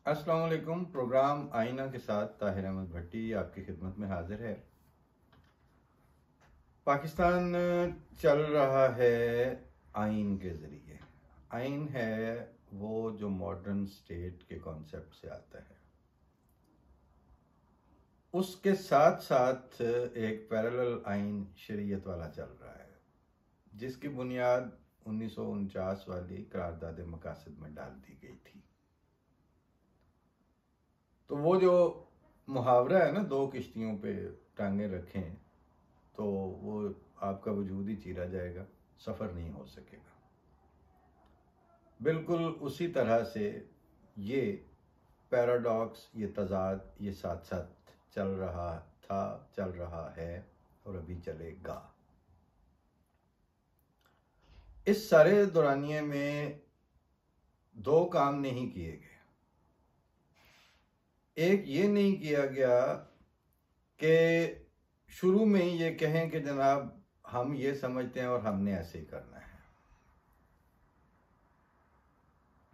अस्सलाम वालेकुम। प्रोग्राम आईना के साथ ताहिर अहमद भट्टी आपकी खिदमत में हाजिर है। पाकिस्तान चल रहा है आइन के ज़रिए। आइन है वो जो मॉडर्न स्टेट के कॉन्सेप्ट से आता है। उसके साथ साथ एक पैरेलल आइन शरीयत वाला चल रहा है, जिसकी बुनियाद 1949 वाली करारदाद मकासद में डाल दी गई थी। तो वो जो मुहावरा है ना, दो किश्तियों पे टांगे रखें तो वो आपका वजूद ही चीरा जाएगा, सफ़र नहीं हो सकेगा। बिल्कुल उसी तरह से ये पैराडॉक्स, ये तजाद, ये साथ साथ चल रहा था, चल रहा है और अभी चलेगा। इस सारे दौरानिए में दो काम नहीं किए गए। एक ये नहीं किया गया कि शुरू में ही ये कहें कि जनाब हम ये समझते हैं और हमने ऐसे ही करना है,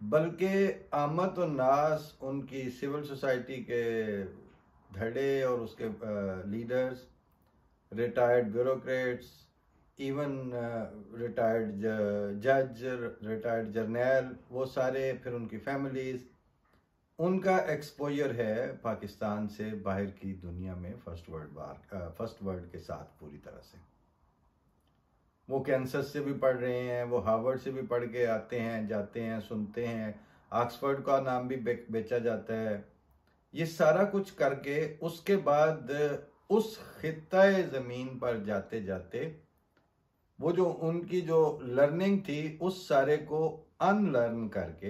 बल्कि आमद और नास, उनकी सिविल सोसाइटी के धड़े और उसके leaders, retired bureaucrats, even retired जज, रिटायर्ड जर्नैल, वो सारे, फिर उनकी फैमिलीज, उनका एक्सपोजर है पाकिस्तान से बाहर की दुनिया में फर्स्ट वर्ल्ड के साथ पूरी तरह से। वो कैंसस से भी पढ़ रहे हैं, वो हार्वर्ड से भी पढ़ के आते हैं, जाते हैं, सुनते हैं, ऑक्सफोर्ड का नाम भी बेचा जाता है। ये सारा कुछ करके उसके बाद उस खित्ते ज़मीन पर जाते जाते वो जो उनकी जो लर्निंग थी उस सारे को अनलर्न करके,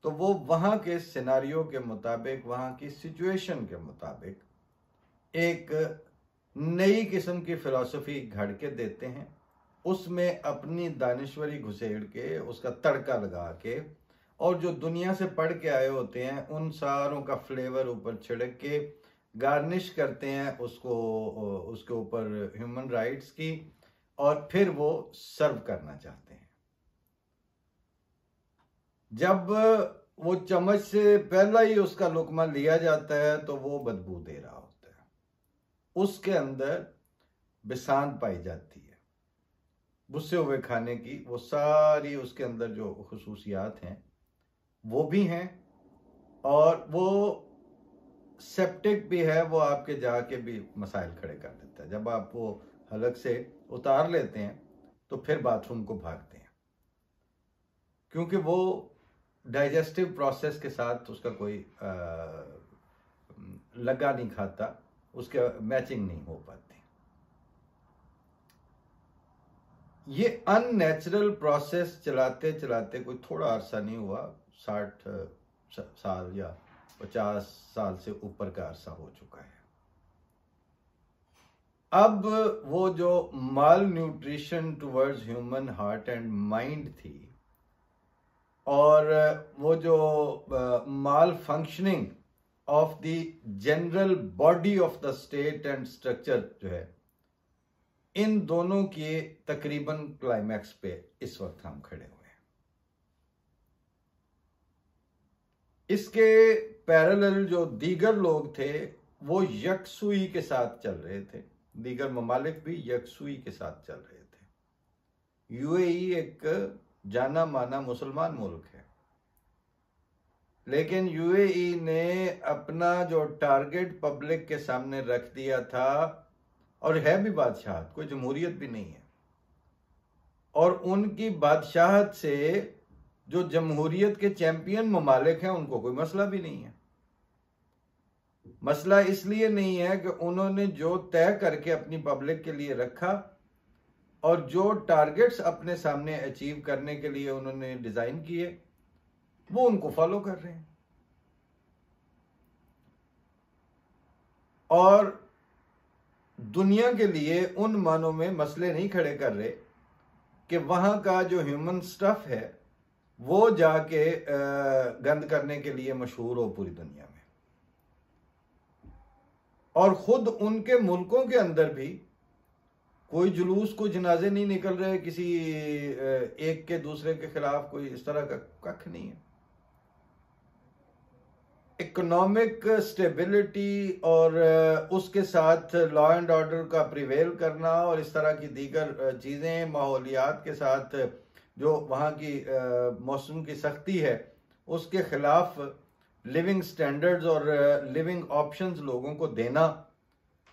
तो वो वहाँ के सिनारियो के मुताबिक, वहाँ की सिचुएशन के मुताबिक एक नई किस्म की फ़िलासफ़ी घड़ के देते हैं, उसमें अपनी दानिश्वरी घुसेड़ के, उसका तड़का लगा के, और जो दुनिया से पढ़ के आए होते हैं उन सारों का फ्लेवर ऊपर छिड़क के गार्निश करते हैं उसको, उसके ऊपर ह्यूमन राइट्स की, और फिर वो सर्व करना चाहते हैं। जब वो चम्मच से पहला ही उसका लुकमा लिया जाता है तो वो बदबू दे रहा होता है, उसके अंदर बिसांत पाई जाती है बुस्से हुए खाने की। वो सारी उसके अंदर जो खुसूसियात हैं वो भी हैं, और वो सेप्टिक भी है, वो आपके जाके भी मसाइल खड़े कर देता है। जब आप वो हलक से उतार लेते हैं तो फिर बाथरूम को भागते हैं, क्योंकि वो डाइजेस्टिव प्रोसेस के साथ उसका कोई लगा नहीं खाता, उसके मैचिंग नहीं हो पाती। ये अननेचुरल प्रोसेस चलाते चलाते कोई थोड़ा अरसा नहीं हुआ, 60 साल या 50 साल से ऊपर का अरसा हो चुका है। अब वो जो malnutrition towards human heart and mind थी, और वो जो malfunctioning of the general body of the state and structure जो है, इन दोनों के तकरीबन क्लाइमैक्स पे इस वक्त हम खड़े हुए हैं। इसके पैरेलल जो दीगर लोग थे वो यकसुई के साथ चल रहे थे, दीगर ममालिक भी यकसुई के साथ चल रहे थे। यूएई एक जाना माना मुसलमान मुल्क है, लेकिन यूएई ने अपना जो टारगेट पब्लिक के सामने रख दिया था, और है भी बादशाहत, कोई जमहूरियत भी नहीं है, और उनकी बादशाहत से जो जमहूरियत के चैंपियन ममालिक हैं उनको कोई मसला भी नहीं है। मसला इसलिए नहीं है कि उन्होंने जो तय करके अपनी पब्लिक के लिए रखा और जो टारगेट्स अपने सामने अचीव करने के लिए उन्होंने डिजाइन किए वो उनको फॉलो कर रहे हैं, और दुनिया के लिए उन मानों में मसले नहीं खड़े कर रहे कि वहां का जो ह्यूमन स्टफ है वो जाके गंद करने के लिए मशहूर हो पूरी दुनिया में। और खुद उनके मुल्कों के अंदर भी कोई जुलूस, कोई जनाजे नहीं निकल रहे किसी एक के दूसरे के खिलाफ, कोई इस तरह का कख नहीं है। इकोनॉमिक स्टेबिलिटी और उसके साथ लॉ एंड ऑर्डर का प्रिवेल करना और इस तरह की दीगर चीज़ें, माहौलियात के साथ जो वहाँ की मौसम की सख्ती है उसके खिलाफ लिविंग स्टैंडर्ड्स और लिविंग ऑप्शंस लोगों को देना,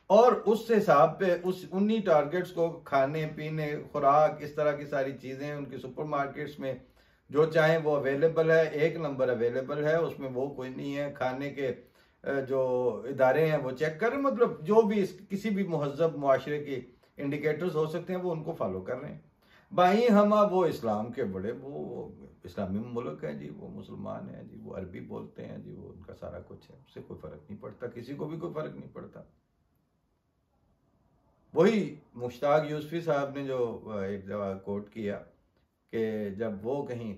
और उस हिसाब पे उस उन्हीं टारगेट्स को खाने पीने खुराक इस तरह की सारी चीज़ें उनकी सुपरमार्केट्स में जो चाहें वो अवेलेबल है, एक नंबर अवेलेबल है, उसमें वो कोई नहीं है। खाने के जो इदारे हैं वो चेक करें, मतलब जो भी किसी भी महज़ब मुआशरे के इंडिकेटर्स हो सकते हैं वो उनको फॉलो कर रहे हैं। भाई हम वो इस्लाम के बड़े वो इस्लामी मुल्क है जी, वो मुसलमान हैं जी, वो अरबी बोलते हैं जी, वो उनका सारा कुछ है, उससे कोई फ़र्क नहीं पड़ता, किसी को भी कोई फ़र्क नहीं पड़ता। वही मुश्ताक यूसुफी साहब ने जो एक दफ़ा कोट किया कि जब वो कहीं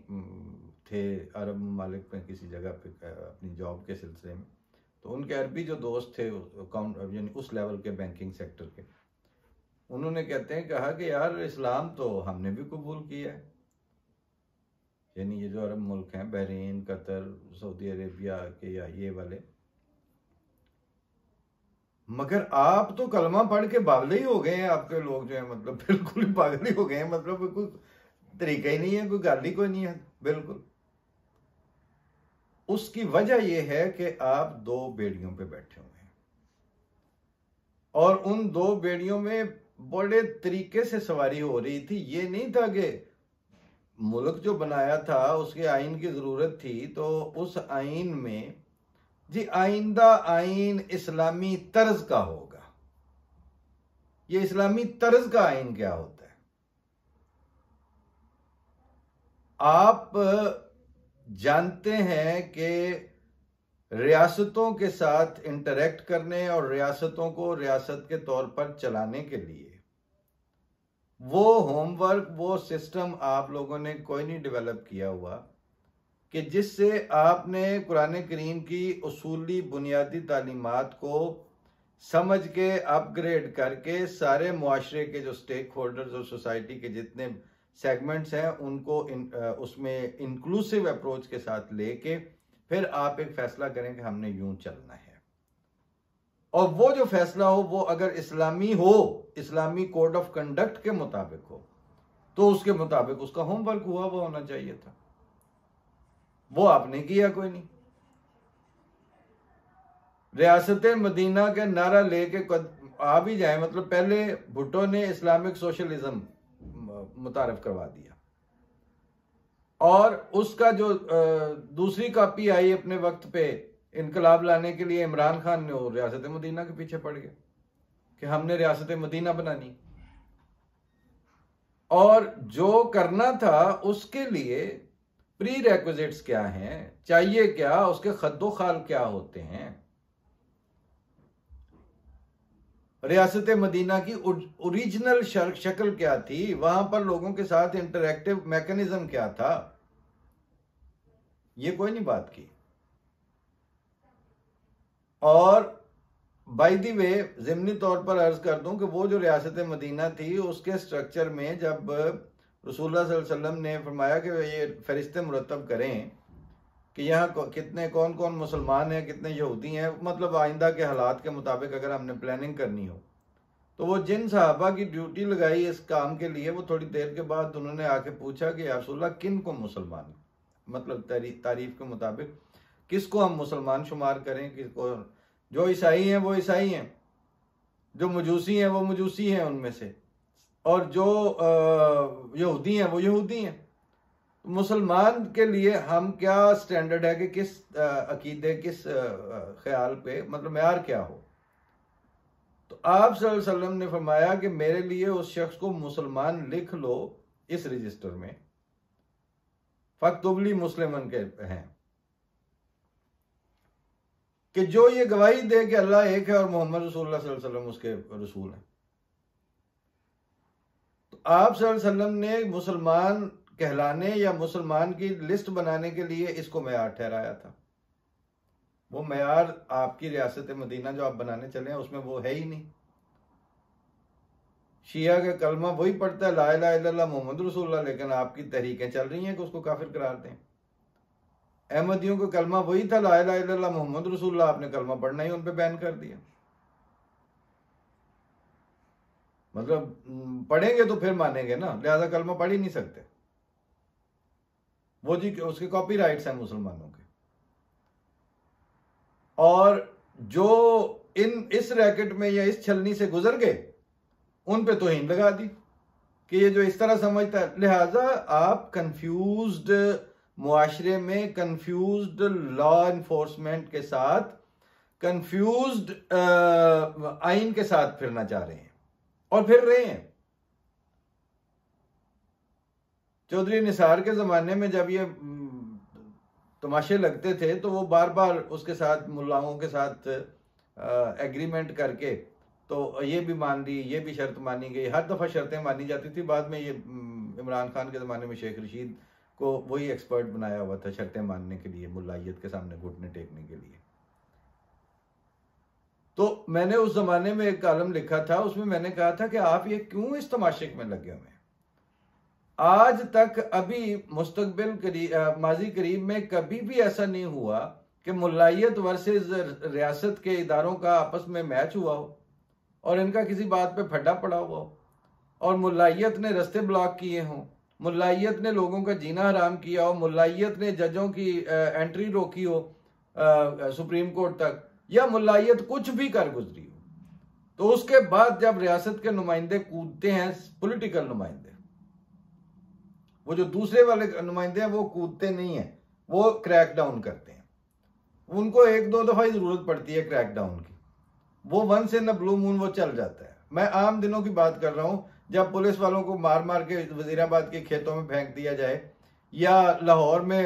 थे अरब ममालिक में किसी जगह पे अपनी जॉब के सिलसिले में, तो उनके अरबी जो दोस्त थे अकाउंट यानी उस लेवल के बैंकिंग सेक्टर के, उन्होंने कहते हैं कहा कि यार इस्लाम तो हमने भी कबूल किया है, यानी ये जो अरब मुल्क हैं बहरीन, कतर, सऊदी अरेबिया के या ये वाले, मगर आप तो कलमा पढ़ के पागल ही हो गए हैं। आपके लोग जो है मतलब बिल्कुल ही पागल ही हो गए हैं, मतलब कोई तरीका ही नहीं है, कोई गाली कोई नहीं है बिल्कुल। उसकी वजह यह है कि आप दो बेड़ियों पे बैठे हुए हैं और उन दो बेड़ियों में बड़े तरीके से सवारी हो रही थी। ये नहीं था कि मुल्क जो बनाया था उसके आइन की जरूरत थी तो उस आइन में जी आइंदा आइन इस्लामी तर्ज का होगा। ये इस्लामी तर्ज का आइन क्या होता है? आप जानते हैं कि रियासतों के साथ इंटरेक्ट करने और रियासतों को रियासत के तौर पर चलाने के लिए वो होमवर्क, वो सिस्टम आप लोगों ने कोई नहीं डेवलप किया हुआ कि जिससे आपने कुरान करीम की उसूली बुनियादी तालीमात को समझ के अपग्रेड करके सारे मुआशरे के जो स्टेक होल्डर्स और सोसाइटी के जितने सेगमेंट्स हैं उनको उसमें इंक्लूसिव अप्रोच के साथ लेके फिर आप एक फैसला करें कि हमने यूं चलना है। और वो जो फैसला हो वो अगर इस्लामी हो, इस्लामी कोड ऑफ कंडक्ट के मुताबिक हो, तो उसके मुताबिक उसका होमवर्क हुआ वो होना चाहिए था। वो आपने किया कोई नहीं। रियासत मदीना के नारा लेके आ भी जाए, मतलब पहले भुट्टो ने इस्लामिक सोशलिज्म मुतारफ करवा दिया और उसका जो दूसरी कॉपी आई अपने वक्त पे इनकलाब लाने के लिए इमरान खान ने वो रियासत मदीना के पीछे पड़ गया कि हमने रियासत मदीना बनानी, और जो करना था उसके लिए प्री रेक्विजिट्स क्या हैं, चाहिए क्या, उसके खद्दो खाल क्या होते हैं, रियासत मदीना की ओरिजिनल शक्ल क्या थी, वहां पर लोगों के साथ इंटरैक्टिव मैकेनिज्म क्या था, ये कोई नहीं बात की। और बाय द वे ज़िमनी तौर पर अर्ज कर दूं कि वो जो रियासत मदीना थी उसके स्ट्रक्चर में जब रसूलुल्लाह सल्लल्लाहु अलैहि वसल्लम ने फरमाया कि ये फरिश्ते मुरतब करें कि यहाँ कितने कौन कौन मुसलमान हैं, कितने यहूदी हैं, मतलब आइंदा के हालात के मुताबिक अगर हमने प्लानिंग करनी हो, तो वो जिन सहाबा की ड्यूटी लगाई इस काम के लिए वो थोड़ी देर के बाद उन्होंने आके पूछा कि या रसूलल्लाह किन को मुसलमान, मतलब तारीफ के मुताबिक किसको हम मुसलमान शुमार करें, किसको, जो ईसाई हैं वो ईसाई हैं, जो मजूसी हैं वो मजूसी हैं उनमें से, और जो यहूदी हैं वो यहूदी हैं। मुसलमान के लिए हम क्या स्टैंडर्ड है कि किस अकीदे, किस ख्याल पे, मतलब मेयार क्या हो। तो आप सल्लल्लाहु अलैहि वसल्लम ने फरमाया कि मेरे लिए उस शख्स को मुसलमान लिख लो इस रजिस्टर में, फक्तुबली मुस्लिमन के हैं, कि जो ये गवाही दे कि अल्लाह एक है और मोहम्मद रसूलुल्लाह सल्लल्लाहु अलैहि वसल्लम उसके रसूल हैं। तो आप सल्लल्लाहु अलैहि वसल्लम ने मुसलमान कहलाने या मुसलमान की लिस्ट बनाने के लिए इसको मेयार ठहराया था। वो मेयार आपकी रियासत मदीना जो आप बनाने चले हैं उसमें वो है ही नहीं। शिया का कलमा वही पढ़ता है ला इलाहा इल्लल्लाह मोहम्मद रसूलुल्लाह, लेकिन आपकी तहरीकें चल रही हैं कि उसको काफिर करार दें। अहमदियों को कलमा वही था, ला इलाहा इल्लल्लाह मोहम्मद रसूलुल्लाह, आपने कलमा पढ़ना ही उन पे बैन कर दिया। मतलब पढ़ेंगे तो फिर मानेंगे ना, लिहाजा कलमा पढ़ ही नहीं सकते वो जी, उसके कॉपीराइट्स हैं मुसलमानों के। और जो इस रैकेट में या इस छलनी से गुजर गए उन पे तौहीन लगा दी कि ये जो इस तरह समझता है। लिहाजा आप कंफ्यूज्ड मुआशरे में, कंफ्यूज्ड लॉ इन्फोर्समेंट के साथ, कंफ्यूज्ड आइन के साथ फिरना चाह रहे हैं और फिर रहे हैं। चौधरी निसार के ज़माने में जब ये तमाशे लगते थे तो वो बार बार उसके साथ, मुल्लाओं के साथ एग्रीमेंट करके तो ये भी मान ली, ये भी शर्त मानी गई, हर दफ़ा शर्तें मानी जाती थी। बाद में ये इमरान खान के ज़माने में शेख रशीद को वही एक्सपर्ट बनाया हुआ था शर्तें मानने के लिए, मुल्लायत के सामने घुटने टेकने के लिए। तो मैंने उस ज़माने में एक कॉलम लिखा था, उसमें मैंने कहा था कि आप ये क्यों इस तमाशे में लगे हुए हैं। आज तक अभी मुस्तकबिल माजी करीब में कभी भी ऐसा नहीं हुआ कि मुल्लायत वर्सेस रियासत के इदारों का आपस में मैच हुआ हो और इनका किसी बात पे फड्डा पड़ा हुआ हो और मुल्लायत ने रास्ते ब्लॉक किए हों, मुल्लायत ने लोगों का जीना हराम किया हो, मुल्लायत ने जजों की एंट्री रोकी हो सुप्रीम कोर्ट तक, या मुल्लायत कुछ भी कर गुजरी हो, तो उसके बाद जब रियासत के नुमाइंदे कूदते हैं, पॉलिटिकल नुमाइंदे, वो जो दूसरे वाले नुमाइंदे हैं वो कूदते नहीं हैं, वो क्रैक डाउन करते हैं। उनको एक दो दफा ही जरूरत पड़ती है क्रैक डाउन की, वो once in a blue moon वो चल जाता है। मैं आम दिनों की बात कर रहा हूं, जब पुलिस वालों को मार मार के वजीराबाद के खेतों में फेंक दिया जाए या लाहौर में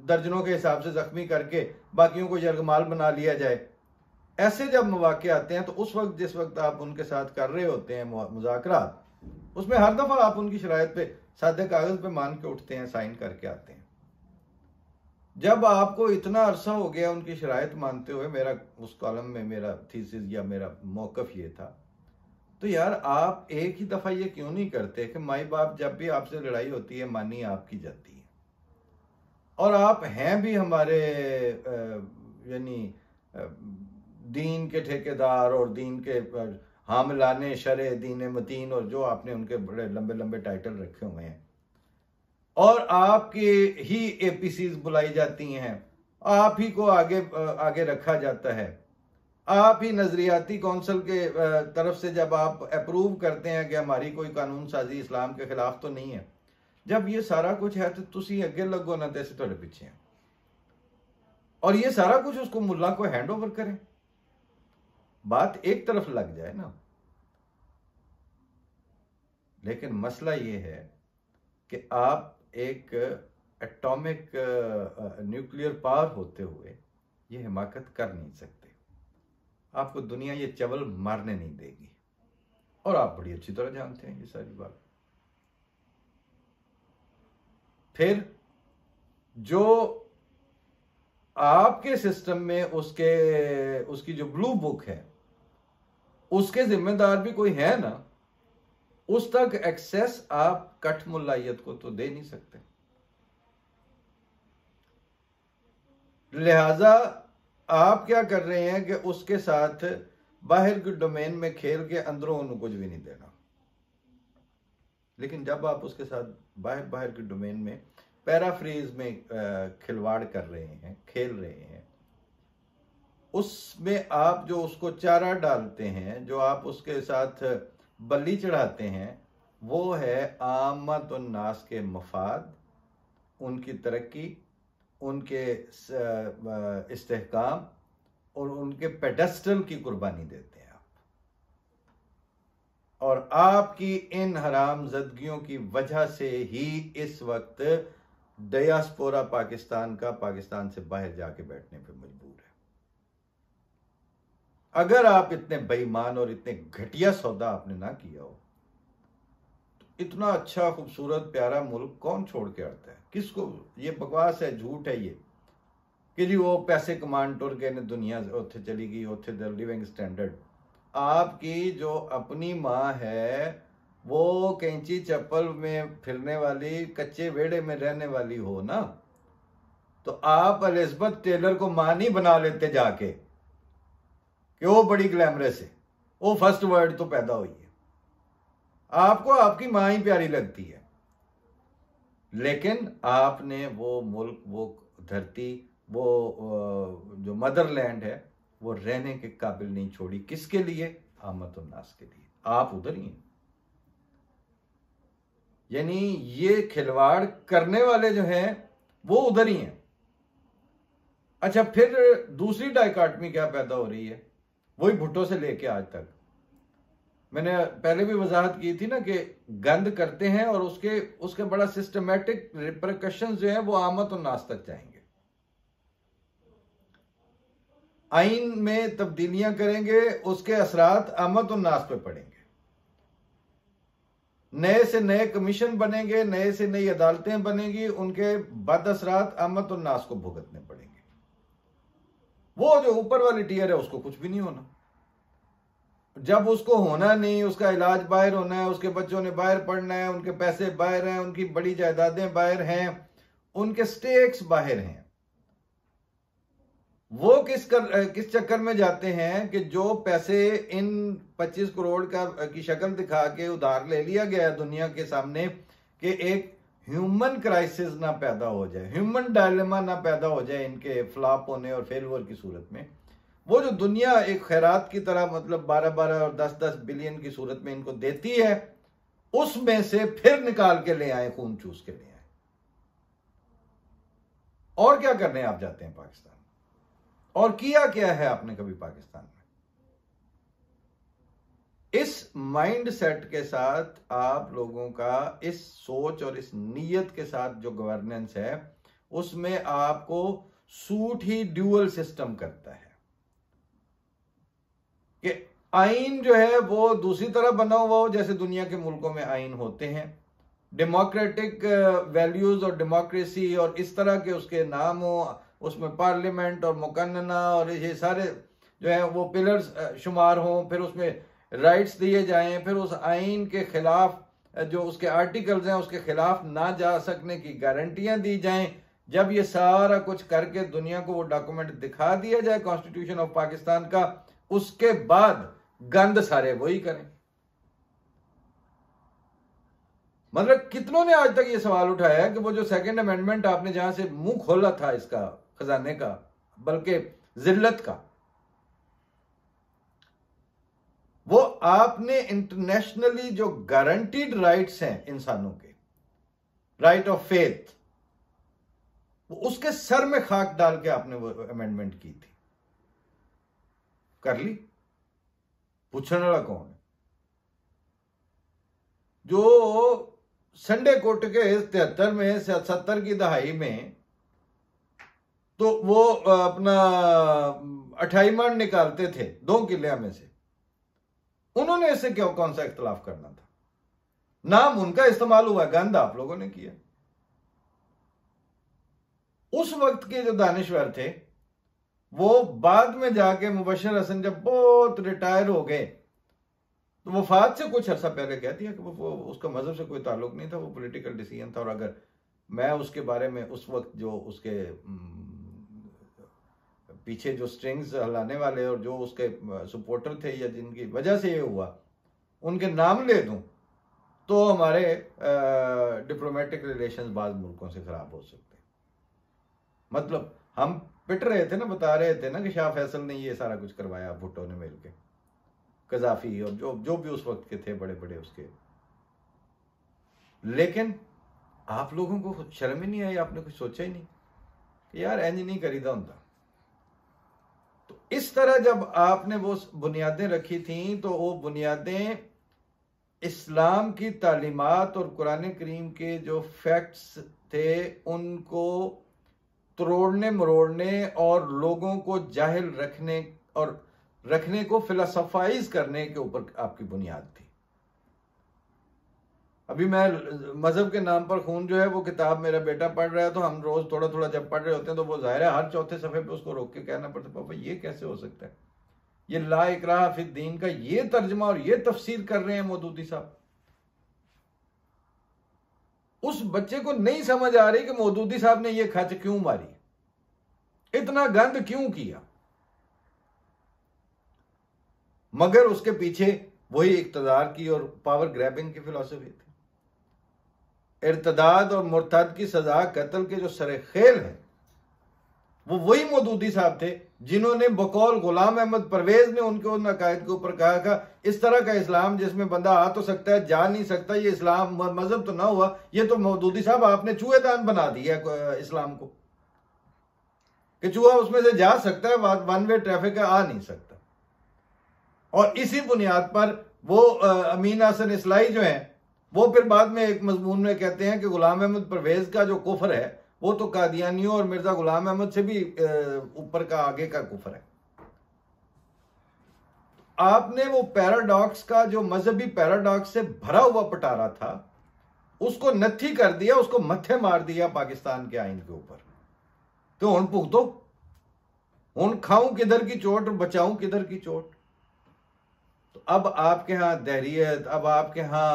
दर्जनों के हिसाब से जख्मी करके बाकियों को यरगमाल बना लिया जाए, ऐसे जब मौके आते हैं तो उस वक्त, जिस वक्त आप उनके साथ कर रहे होते हैं मुज़ाकरात, उसमें हर दफा आप उनकी शरायत पे सादे कागज पे मान के उठते हैं, साइन करके आते हैं। जब आपको इतना अरसा हो गया उनकी शरायत मानते हुए, मेरा उस कॉलम में मेरा थीसिस या मेरा मौकफ ये था, तो यार आप एक ही दफा ये क्यों नहीं करते कि माई बाप जब भी आपसे लड़ाई होती है मानी आपकी जाती है, और आप हैं भी हमारे यानी दीन के ठेकेदार और दीन के हामिलाने शरे दीन मतीन, और जो आपने उनके बड़े लंबे लंबे टाइटल रखे हुए हैं, और आपके ही एपीसीज बुलाई जाती हैं, आप ही को आगे आगे रखा जाता है, आप ही नजरियाती कौंसिल के तरफ से जब आप अप्रूव करते हैं कि हमारी कोई कानून साजी इस्लाम के खिलाफ तो नहीं है, जब ये सारा कुछ है तो तुसी अगे लगो ना, तैसे थोड़े पीछे हैं, और ये सारा कुछ उसको मुल्ला को हैंड ओवर करें, बात एक तरफ लग जाए ना। लेकिन मसला ये है कि आप एक एटॉमिक न्यूक्लियर पावर होते हुए ये हिमाकत कर नहीं सकते। आपको दुनिया ये चवल मारने नहीं देगी, और आप बड़ी अच्छी तरह जानते हैं ये सारी बात। फिर जो आपके सिस्टम में उसकी जो ब्लू बुक है, उसके जिम्मेदार भी कोई है ना, उस तक एक्सेस आप कट मुल्लायत को तो दे नहीं सकते। लिहाजा आप क्या कर रहे हैं कि उसके साथ बाहर के डोमेन में खेल के अंदरों उन्हें कुछ भी नहीं देना, लेकिन जब आप उसके साथ बाहर के डोमेन में पैराफ्रेज में खिलवाड़ कर रहे हैं, खेल रहे हैं, उसमें आप जो उसको चारा डालते हैं, जो आप उसके साथ बलि चढ़ाते हैं, वो है आमत और नास के मफाद, उनकी तरक्की, उनके इस्तेहकाम और उनके पेडेस्टल की कुर्बानी देते हैं आप। और आपकी इन हरामजदगियों की वजह से ही इस वक्त डायस्पोरा पाकिस्तान से बाहर जाके बैठने पे मजबूर है। अगर आप इतने बेईमान और इतने घटिया सौदा आपने ना किया हो, तो इतना अच्छा खूबसूरत प्यारा मुल्क कौन छोड़ के आता है? किसको? ये बकवास है, झूठ है ये कि जी वो पैसे कमान टुर गए ने, दुनिया उत्थे चली गई, उत्थे द लिविंग स्टैंडर्ड। आपकी जो अपनी माँ है वो कैंची चप्पल में फिरने वाली, कच्चे वेड़े में रहने वाली हो ना, तो आप एलिजाबेथ टेलर को मां नहीं बना लेते जाके कि वो बड़ी ग्लैमरस है, वो फर्स्ट वर्ड तो पैदा हुई है। आपको आपकी मां ही प्यारी लगती है, लेकिन आपने वो मुल्क, वो धरती, वो जो मदरलैंड है, वो रहने के काबिल नहीं छोड़ी। किसके लिए? आमत उन्नास के लिए। आप उधर ही हैं। यानी ये खिलवाड़ करने वाले जो हैं वो उधर ही हैं। अच्छा, फिर दूसरी डाइकाटमी क्या पैदा हो रही है? वही भुट्टो से लेके आज तक मैंने पहले भी वजाहत की थी ना कि गंद करते हैं और उसके बड़ा सिस्टमेटिक रिपरकशंस जो है वो आमत उन्नास तक जाएंगे। आइन में तब्दीलियां करेंगे, उसके असरात आमद उन्नास पे पड़ेंगे। नए से नए कमीशन बनेंगे, नए से नई अदालतें बनेंगी, उनके बद असरात आमद उन्नास को भुगतने पड़ेंगे। वो जो ऊपर वाली टीयर है उसको कुछ भी नहीं होना। जब उसको होना नहीं, उसका इलाज बाहर होना है, उसके बच्चों ने बाहर पढ़ना है, उनके पैसे बाहर हैं, उनकी बड़ी जायदादें बाहर हैं, उनके स्टेक्स बाहर हैं, वो किस चक्कर में जाते हैं कि जो पैसे इन 25 करोड़ की शक्ल दिखा के उधार ले लिया गया दुनिया के सामने कि एक ह्यूमन क्राइसिस ना पैदा हो जाए, ह्यूमन डायलेमा ना पैदा हो जाए इनके फ्लॉप होने और फेलवर की सूरत में, वो जो दुनिया एक खैरात की तरह मतलब 12-12 और 10-10 बिलियन की सूरत में इनको देती है, उसमें से फिर निकाल के ले आए, खून चूस के ले आए। और क्या करने आप जाते हैं पाकिस्तान? और किया क्या है आपने कभी पाकिस्तान में? इस माइंड सेट के साथ आप लोगों का, इस सोच और इस नीयत के साथ जो गवर्नेंस है, उसमें आपको सूट ही ड्यूअल सिस्टम करता है कि आइन जो है वो दूसरी तरह बना हुआ हो जैसे दुनिया के मुल्कों में आइन होते हैं, डेमोक्रेटिक वैल्यूज और डेमोक्रेसी और इस तरह के उसके नाम हो, उसमें पार्लियामेंट और मुकन्नना और ये सारे जो है वो पिलर्स शुमार हों, फिर उसमें राइट्स दिए जाएं, फिर उस आइन के खिलाफ जो उसके आर्टिकल्स हैं उसके खिलाफ ना जा सकने की गारंटियां दी जाएं। जब ये सारा कुछ करके दुनिया को वो डॉक्यूमेंट दिखा दिया जाए कॉन्स्टिट्यूशन ऑफ पाकिस्तान का, उसके बाद गंद सारे वही करें। मतलब कितनों ने आज तक ये सवाल उठाया कि वो जो सेकंड अमेंडमेंट आपने जहां से मुंह खोला था इसका खजाने का, बल्कि जिल्लत का, वो आपने इंटरनेशनली जो गारंटीड राइट्स हैं इंसानों के, राइट ऑफ फेथ, वो उसके सर में खाक डाल के आपने वो अमेंडमेंट की थी। कर ली? पूछने वाला कौन है? जो संडे कोर्ट के 73 में 70 की दहाई में तो वो अपना 28 मन निकालते थे 2 किले में से, उन्होंने इससे क्यों कौन सा इख्तलाफ करना था? नाम उनका इस्तेमाल हुआ, गंद आप लोगों ने किया। उस वक्त के जो दानिश्वर थे वो बाद में जाके मुबशर हसन जब बहुत रिटायर हो गए तो वफात से कुछ अर्सा पहले कह दिया कि वो उसका मजहब से कोई ताल्लुक नहीं था, वो पॉलिटिकल डिसीजन था। और अगर मैं उसके बारे में उस वक्त जो उसके पीछे जो स्ट्रिंग्स हिलाने वाले और जो उसके सपोर्टर थे या जिनकी वजह से ये हुआ उनके नाम ले दूं तो हमारे डिप्लोमेटिक रिलेशंस बाज़ मुल्कों से खराब हो सकते। मतलब हम पिट रहे थे ना, बता रहे थे ना कि शाह फैसल ने ये सारा कुछ करवाया, भुट्टो ने मिलके, कजाफी और जो भी उस वक्त के थे बड़े बड़े उसके। लेकिन आप लोगों को शर्म ही नहीं आई, आपने कुछ सोचा ही नहीं कि यार इंज नहीं करीदा होता। तो इस तरह जब आपने वो बुनियादें रखी थी तो वो बुनियादें इस्लाम की तालीमात और कुरान करीम के जो फैक्ट्स थे उनको तोड़ने मरोड़ने और लोगों को जाहिल रखने को फिलोसोफाइज करने के ऊपर आपकी बुनियाद थी। अभी मैं मजहब के नाम पर खून जो है वो किताब मेरा बेटा पढ़ रहा है, तो हम रोज थोड़ा थोड़ा जब पढ़ रहे होते हैं तो वो जाहिर है हर चौथे सफे पे उसको रोक के कहना पड़ता है, पापा ये कैसे हो सकता है, ये ला इकराह फिद दीन का ये तर्जमा और ये तफसीर कर रहे हैं मौदूदी साहब। उस बच्चे को नहीं समझ आ रही कि मौदूदी साहब ने ये खच क्यों मारी। इतना गंद क्यों किया? मगर उसके पीछे वही इक्तदार की और पावर ग्रैबिंग की फिलॉसफी थी। इर्तदाद और मुर्तद की सजा कत्ल के जो सरेखेल है वो वही मौदूदी साहब थे जिन्होंने बकौल गुलाम अहमद परवेज ने उनके उन अकायद के ऊपर कहा था इस तरह का इस्लाम जिसमें बंदा आ तो सकता है जा नहीं सकता, ये इस्लाम मजहब तो ना हुआ, ये तो मौदूदी साहब आपने चूहेदान बना दिया इस्लाम को कि चूहा उसमें से जा सकता है, वन वे ट्रैफिक है, आ नहीं सकता। और इसी बुनियाद पर वो अमीन हसन इस्लाई जो है वो फिर बाद में एक मजमून में कहते हैं कि गुलाम अहमद परवेज का जो कुफर है वो तो कादियानियों और मिर्जा गुलाम अहमद से भी ऊपर का आगे का कुफर है। आपने वो पैराडॉक्स का जो मजहबी पैराडॉक्स से भरा हुआ पटारा था उसको नथी कर दिया, उसको मत्थे मार दिया पाकिस्तान के आइन के ऊपर। तो हुन भुगतो, हुन खाऊं किधर की चोट और बचाऊं किधर की चोट। तो अब आपके यहां दहरियत, अब आपके यहां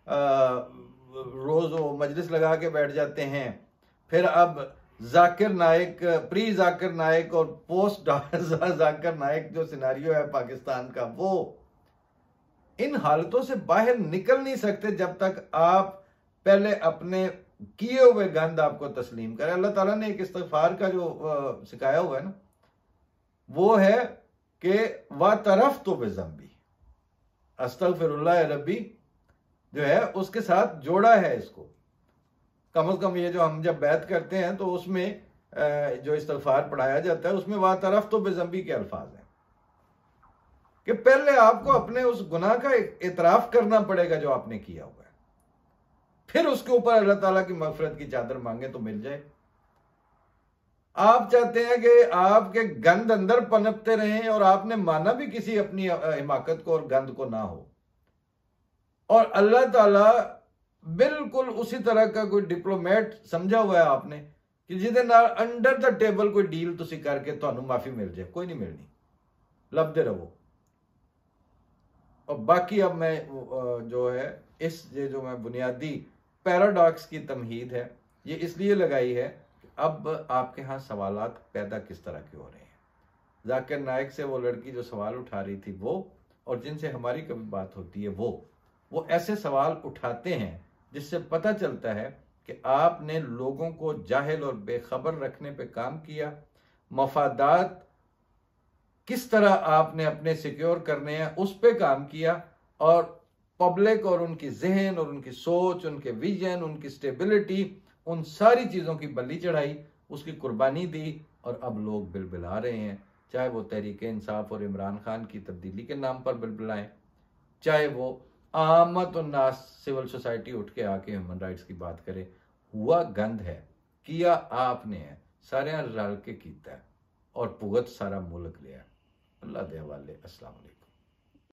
रोज वो मजलिस लगा के बैठ जाते हैं, फिर अब जाकिर नाइक, प्री जाकिर नाइक और पोस्ट जाकिर नाइक जो सिनारियो है पाकिस्तान का, वो इन हालतों से बाहर निकल नहीं सकते जब तक आप पहले अपने किए हुए गंद आपको तस्लीम करें। अल्लाह ताला ने एक इस्तिगफार का जो सिखाया हुआ है ना वो है कि वा तरफ तो बेज़ंबी, अस्तगफिरुल्लाह रब्बी जो है उसके साथ जोड़ा है इसको। कम से कम ये जो हम जब बैत करते हैं तो उसमें जो इस्तिगफार पढ़ाया जाता है उसमें वा तरफ तो बेज़ंबी के अल्फाज हैं कि पहले आपको अपने उस गुनाह का इतराफ करना पड़ेगा जो आपने किया हुआ है, फिर उसके ऊपर अल्लाह ताला की मगफिरत की चादर मांगे तो मिल जाए। आप चाहते हैं कि आपके गंद अंदर पनपते रहें और आपने माना भी किसी अपनी हिमाकत को और गंद को ना हो, और अल्लाह ताला बिल्कुल उसी तरह का कोई डिप्लोमेट समझा हुआ है आपने कि जिदे नाल अंडर द टेबल कोई डील तुसी करके तुहानू माफी मिल जाए, कोई नहीं मिलनी, लभदे रहो। और बाकी अब मैं जो है ये जो मैं बुनियादी पैराडॉक्स की तमहीद है ये इसलिए लगाई है कि अब आपके यहाँ सवालात पैदा किस तरह के हो रहे हैं। जाकिर नाइक से वो लड़की जो सवाल उठा रही थी वो, और जिनसे हमारी कभी बात होती है वो ऐसे सवाल उठाते हैं जिससे पता चलता है कि आपने लोगों को जाहिल और बेखबर रखने पे काम किया, मफादात किस तरह आपने अपने सिक्योर करने हैं उस पे काम किया, और पब्लिक और उनकी जहन और उनकी सोच, उनके विजन, उनकी स्टेबिलिटी, उन सारी चीज़ों की बलि चढ़ाई, उसकी कुर्बानी दी, और अब लोग बिलबिला रहे हैं। चाहे वो तहरीक इंसाफ और इमरान खान की तब्दीली के नाम पर बिलबिलाएं, चाहे वो आमत और नास सिविल सोसाइटी उठ के आके ह्यूमन राइट्स की बात करे। हुआ गंद है, किया आपने है, सारे रल के कीता है और भुगत सारा मुल्क लिया। अल्लाह दे हवाले। अस्सलाम वालेकुम।